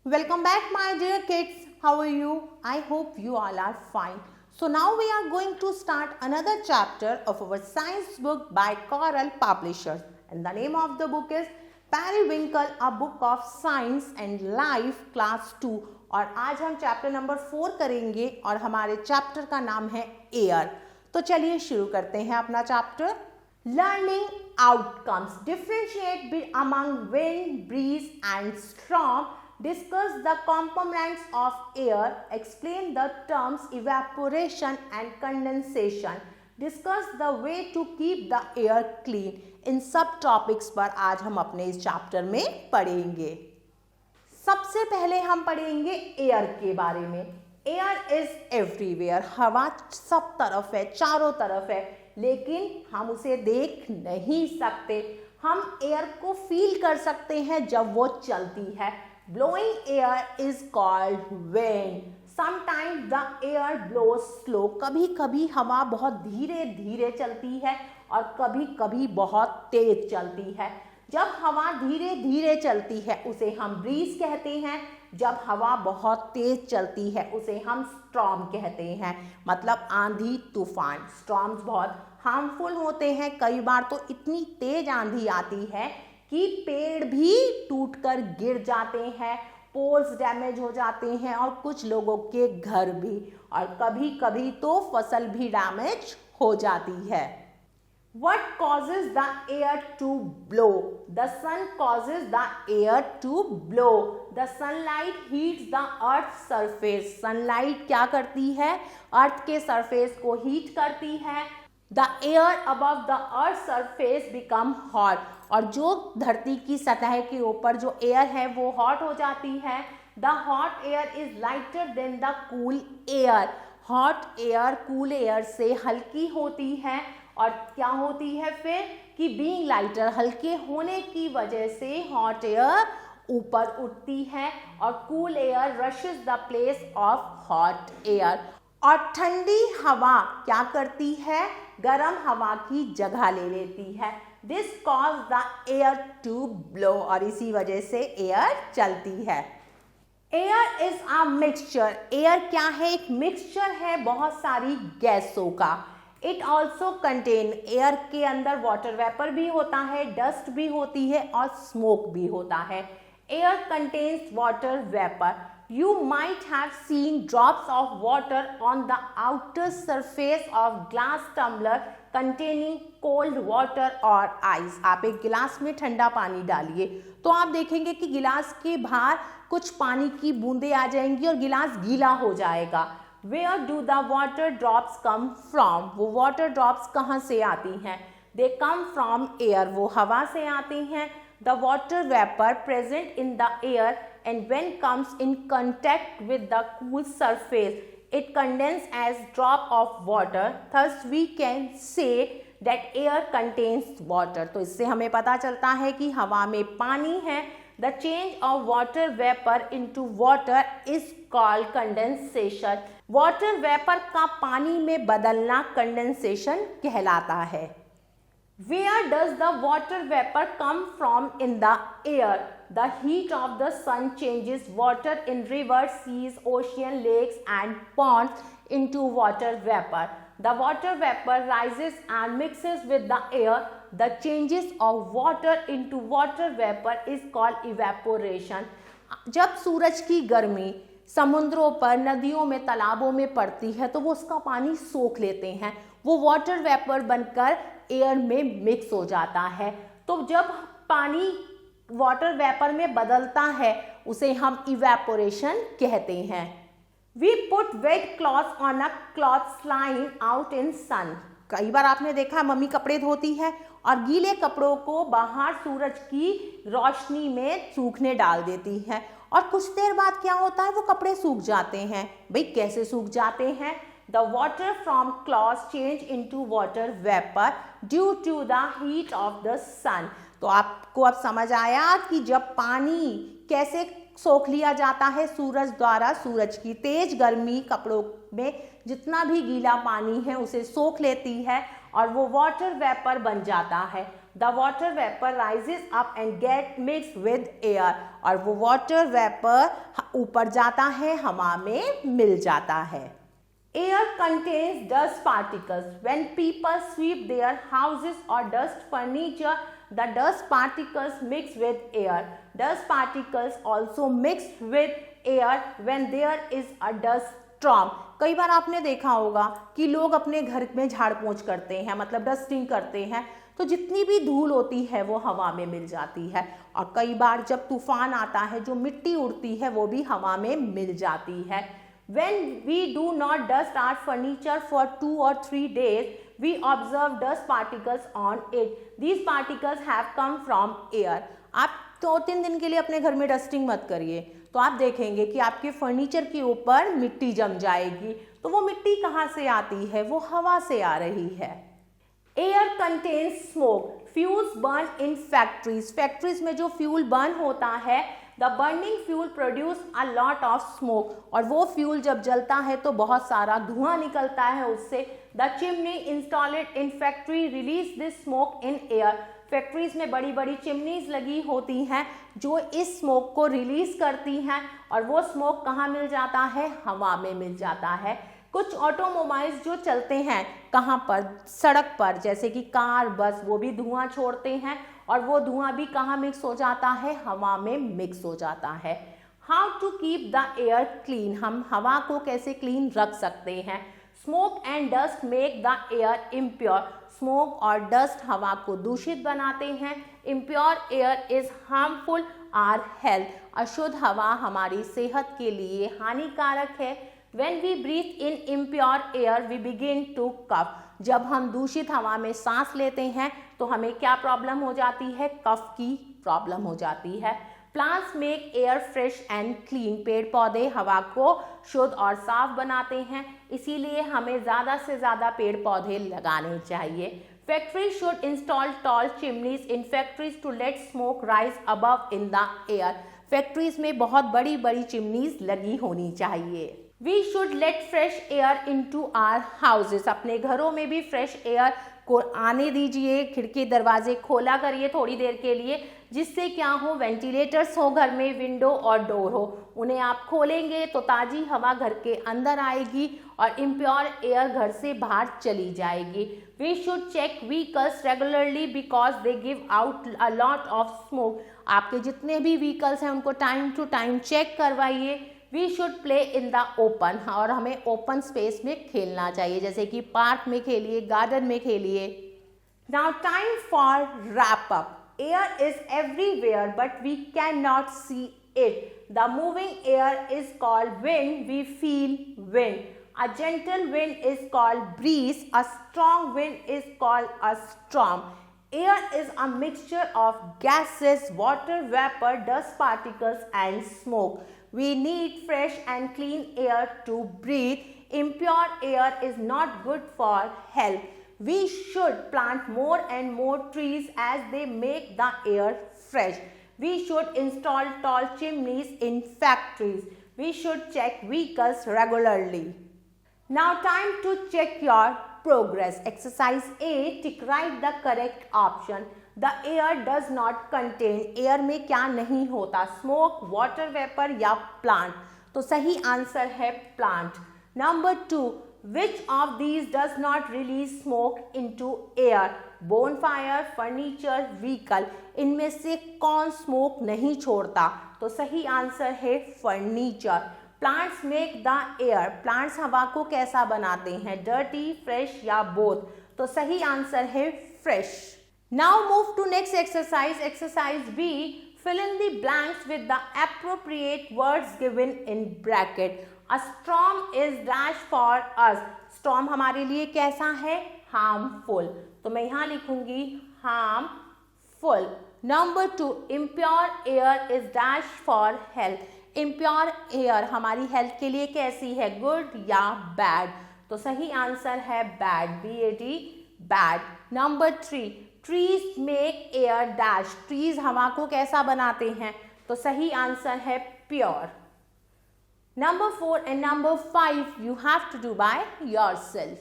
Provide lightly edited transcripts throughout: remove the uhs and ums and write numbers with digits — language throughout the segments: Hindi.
Welcome back, my dear kids. How are you? I hope you all are fine. So now we are going to start another chapter of our science book by Coral Publishers. And the name of the book is Periwinkle, a book of science and life, class 2. और आज हम चैप्टर नंबर 4 करेंगे और हमारे चैप्टर का नाम है एयर. तो चलिए शुरू करते हैं अपना chapter. Learning outcomes. Differentiate among wind, breeze and storm. Discuss the components of air. Explain the terms evaporation and condensation. Discuss the way to keep the air clean. इन सब टॉपिक्स पर आज हम अपने इस चैप्टर में पढ़ेंगे. सबसे पहले हम पढ़ेंगे एयर के बारे में. Air is everywhere. हवा सब तरफ है, चारों तरफ है, लेकिन हम उसे देख नहीं सकते. हम एयर को फील कर सकते हैं जब वो चलती है. Blowing air is called wind. Sometimes the air blows slow. कभी कभी हवा बहुत धीरे धीरे चलती है और कभी कभी बहुत तेज चलती है. जब हवा धीरे धीरे चलती है उसे हम ब्रीज कहते हैं. जब हवा बहुत तेज चलती है उसे हम स्टॉर्म कहते हैं, मतलब आंधी तूफान. स्टॉर्म्स बहुत हार्मफुल होते हैं. कई बार तो इतनी तेज आंधी आती है कि पेड़ भी टूटकर गिर जाते हैं, पोल्स डैमेज हो जाते हैं और कुछ लोगों के घर भी, और कभी कभी तो फसल भी डैमेज हो जाती है. What causes the air to blow? The sun causes the air to blow. The sunlight heats the earth's surface. Sunlight क्या करती है? अर्थ के सरफेस को हीट करती है. The air above the earth's surface become hot. और जो धरती की सतह के ऊपर जो एयर है वो हॉट हो जाती है. The hot air is lighter than the cool air. Hot air cool air से हल्की होती है. और क्या होती है फिर कि बीइंग लाइटर, हल्के होने की वजह से हॉट एयर ऊपर उठती है और cool air rashes the place of hot air. और ठंडी हवा क्या करती है? गर्म हवा की जगह ले लेती है. This cause the air to blow. और इसी वजह से एयर चलती है. Air is a mixture. Air क्या है? एक मिक्सचर है बहुत सारी गैसों का. It also contain. एयर के अंदर वाटर वेपर भी होता है, डस्ट भी होती है और स्मोक भी होता है. Air contains water vapour. You might have seen drops of water on the outer surface of glass tumbler containing cold water or ice. आप एक गिलास में ठंडा पानी डालिए तो आप देखेंगे कि गिलास के बाहर कुछ पानी की बूंदें आ जाएंगी और गिलास गीला हो जाएगा. Where do the water drops come from? वो water drops कहाँ से आती हैं? They come from air. वो हवा से आती हैं. The water vapor present in the air and when comes in contact with the cool surface, it condenses as drop of water. Thus we can say that air contains water. तो इससे हमें पता चलता है कि हवा में पानी है. The change of water vapor into water is called condensation. Water vapor का पानी में बदलना condensation कहलाता है. Where does the water vapor come from in the air? The heat of the sun changes water in rivers, seas, ocean, lakes and ponds into water vapor. The water vapor rises and mixes with the air. The changes of water into water vapor is called evaporation. जब सूरज की गर्मी समुद्रों पर, नदियों में, तालाबों में पड़ती है तो वो उसका पानी सोख लेते हैं. वो वाटर वेपर बनकर एयर में मिक्स हो जाता है. तो जब पानी वाटर वेपर में बदलता है उसे हम इवेपोरेशन कहते हैं. We put wet cloth on a cloth line out in sun. कई बार आपने देखा मम्मी कपड़े धोती है और गीले कपड़ों को बाहर सूरज की रोशनी में सूखने डाल देती है और कुछ देर बाद क्या होता है? वो कपड़े सूख जाते हैं. भाई कैसे सूख जाते हैं? The water from cloth change into water vapor due to the heat of the sun. तो आपको अब समझ आया कि जब पानी कैसे सोख लिया जाता है सूरज द्वारा. सूरज की तेज गर्मी कपड़ों में जितना भी गीला पानी है उसे सोख लेती है और वो वाटर वेपर बन जाता है. The water vapour rises up and gate mix with air, और वो वाटर वेपर ऊपर जाता है, हवा में मिल जाता है। Air contains dust particles. When people sweep their houses or dust furniture, the dust particles mix with air. Dust particles also mix with air when there is a dust storm. कई बार आपने देखा होगा कि लोग अपने घर में झाड़ पोंछ करते हैं, मतलब डस्टिंग करते हैं, तो जितनी भी धूल होती है वो हवा में मिल जाती है। और कई बार जब तूफान आता है, जो मिट्टी उड़ती है वो भी हवा में मिल जाती है। When we do not dust our furniture for 2 or 3 days, we observe dust particles on it. These particles have come from air. आप 2-3 दिन के लिए अपने घर में डस्टिंग मत करिए, तो आप देखेंगे कि आपके फर्नीचर के ऊपर मिट्टी जम जाएगी। तो वो मिट्टी कहाँ से आती है? वो हवा से आ रही है। Air contains smoke. Fuels burn in factories. Factories में जो फ्यूल बर्न होता है, The burning fuel produce a lot of smoke, और वो फ्यूल जब जलता है तो बहुत सारा धुआं निकलता है उससे। The chimney installed in factory release this smoke in air. Factories में बड़ी बड़ी चिमनीज लगी होती हैं जो इस स्मोक को रिलीज करती हैं, और वो स्मोक कहाँ मिल जाता है? हवा में मिल जाता है। कुछ ऑटोमोबाइल्स जो चलते हैं कहाँ पर? सड़क पर, जैसे कि कार, बस, वो भी धुआं छोड़ते हैं, और वो धुआं भी कहाँ मिक्स हो जाता है? हवा में मिक्स हो जाता है। How to keep the air clean? हम हवा को कैसे क्लीन रख सकते हैं? Smoke and dust make the air impure. Smoke और डस्ट हवा को दूषित बनाते हैं। Impure air is harmful our health. अशुद्ध हवा हमारी सेहत के लिए हानिकारक है। When we breathe in impure air, we begin to cough. जब हम दूषित हवा में सांस लेते हैं तो हमें क्या प्रॉब्लम हो जाती है? कफ की प्रॉब्लम हो जाती है। Plants make air fresh and clean. पेड़ पौधे हवा को शुद्ध और साफ बनाते हैं, इसीलिए हमें ज़्यादा से ज़्यादा पेड़ पौधे लगाने चाहिए। Factories should install tall chimneys in factories to let smoke rise above in the air. Factories में बहुत बड़ी बड़ी चिमनीज लगी होनी चाहिए। We should let fresh air into our houses. अपने घरों में भी फ्रेश एयर को आने दीजिए, खिड़की दरवाजे खोला करिए थोड़ी देर के लिए, जिससे क्या हो? वेंटिलेटर्स हो घर में, विंडो और डोर हो, उन्हें आप खोलेंगे तो ताज़ी हवा घर के अंदर आएगी और इम्प्योर एयर घर से बाहर चली जाएगी। We should check vehicles regularly because they give out a lot of smoke. आपके जितने भी व्हीकल्स हैं उनको टाइम टू टाइम चेक करवाइए। We should play in the open, और हमें ओपन स्पेस में खेलना चाहिए, जैसे कि पार्क में खेलिए, गार्डन में खेलिए। Now time for wrap up. Air is everywhere but we can not see it. The moving air is called wind. We feel wind. A gentle wind is called breeze. A strong wind is called a storm. Air is a mixture of gases, water vapor, dust particles and smoke. We need fresh and clean air to breathe. Impure air is not good for health. We should plant more and more trees as they make the air fresh. We should install tall chimneys in factories. We should check vehicles regularly. Now time to check your progress. Exercise A. Tick write the correct option. The air does not contain. Air में क्या नहीं होता? स्मोक, वाटर वेपर या प्लांट? तो सही आंसर है plant. Number 2. Which of these does not release smoke into air? Bonfire, furniture, vehicle. इनमें से कौन स्मोक नहीं छोड़ता? तो सही आंसर है furniture. Plants make the air. Plants हवा को कैसा बनाते हैं? डर्टी, फ्रेश या बोथ? तो सही आंसर है fresh. Now move to next exercise. Exercise B. Fill in the blanks with the appropriate words given in bracket. A storm is dash for us. Storm हमारे लिए कैसा है? हार्मफुल. तो मैं यहाँ लिखूंगी harmful. Number 2. Impure air is dash for health. Impure air हमारी हेल्थ के लिए कैसी है? गुड या बैड? तो सही आंसर है bad, BAD, bad. Number 3. Trees make air dash. Trees हवा को कैसा बनाते हैं? तो सही आंसर है pure. Number 4 and number 5 you have to do by yourself.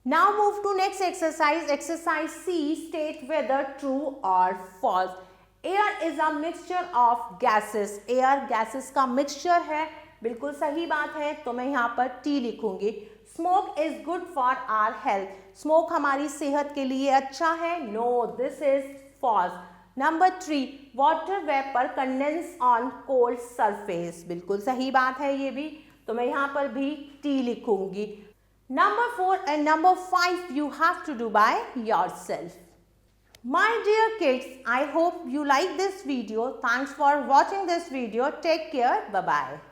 Now move to next exercise. Exercise C. State whether true or false. Air is a mixture of gases. Air gases का mixture है, बिल्कुल सही बात है, तो मैं यहाँ पर T लिखूंगी. Smoke is good for our health. Smoke हमारी सेहत के लिए अच्छा है. No, this is false. Number 3. Water vapor condense on cold surface. बिल्कुल सही बात है ये भी, तो मैं यहाँ पर भी T लिखूंगी. Number 4 and number 5 you have to do by yourself. My dear kids, I hope you like this video. Thanks for watching this video. Take care. Bye-bye.